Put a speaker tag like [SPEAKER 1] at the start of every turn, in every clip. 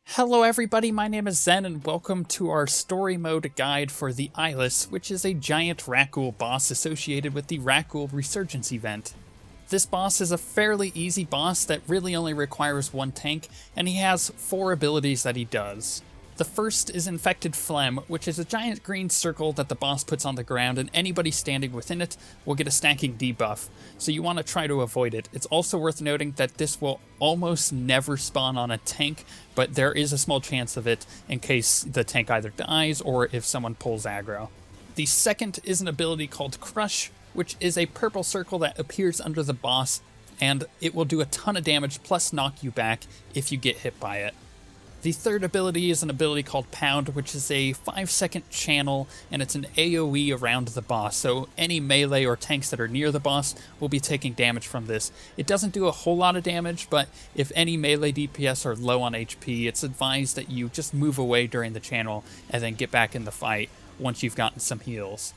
[SPEAKER 1] Hello everybody, my name is Zen and welcome to our story mode guide for the Eyeless, which is a giant Rakghoul boss associated with the Rakghoul Resurgence event. This boss is a fairly easy boss that really only requires one tank, and he has 4 abilities that he does. The first is Infected Phlegm, which is a giant green circle that the boss puts on the ground, and anybody standing within it will get a stacking debuff, so you want to try to avoid it. It's also worth noting that this will almost never spawn on a tank, but there is a small chance of it in case the tank either dies or if someone pulls aggro. The second is an ability called Crush, which is a purple circle that appears under the boss, and it will do a ton of damage plus knock you back if you get hit by it. The third ability is an ability called Pound, which is a 5-second channel, and it's an AoE around the boss, so any melee or tanks that are near the boss will be taking damage from this. It doesn't do a whole lot of damage, but if any melee DPS are low on HP, it's advised that you just move away during the channel and then get back in the fight once you've gotten some heals.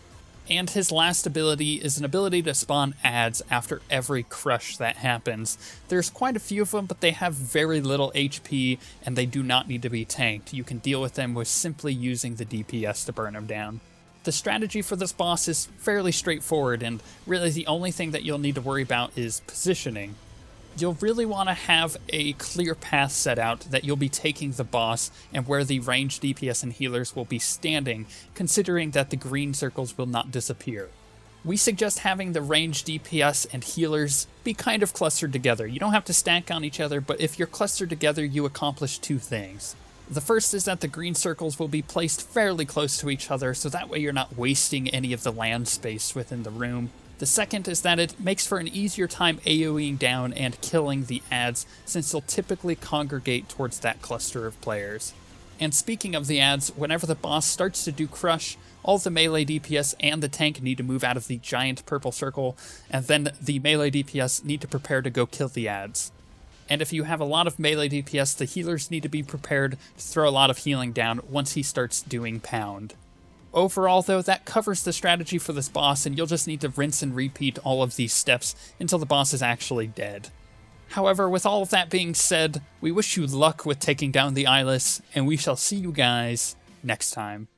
[SPEAKER 1] And his last ability is an ability to spawn adds after every crush that happens. There's quite a few of them, but they have very little HP, and they do not need to be tanked. You can deal with them with simply using the DPS to burn them down. The strategy for this boss is fairly straightforward, and really the only thing that you'll need to worry about is positioning. You'll really want to have a clear path set out that you'll be taking the boss and where the ranged DPS and healers will be standing, considering that the green circles will not disappear. We suggest having the ranged DPS and healers be kind of clustered together. You don't have to stack on each other, but if you're clustered together, you accomplish 2 things. The first is that the green circles will be placed fairly close to each other, so that way you're not wasting any of the land space within the room. The second is that it makes for an easier time AoEing down and killing the adds, since they'll typically congregate towards that cluster of players. And speaking of the adds, whenever the boss starts to do Crush, all the melee DPS and the tank need to move out of the giant purple circle, and then the melee DPS need to prepare to go kill the adds. And if you have a lot of melee DPS, the healers need to be prepared to throw a lot of healing down once he starts doing Pound. Overall, though, that covers the strategy for this boss, and you'll just need to rinse and repeat all of these steps until the boss is actually dead. However, with all of that being said, we wish you luck with taking down the Eyeless, and we shall see you guys next time.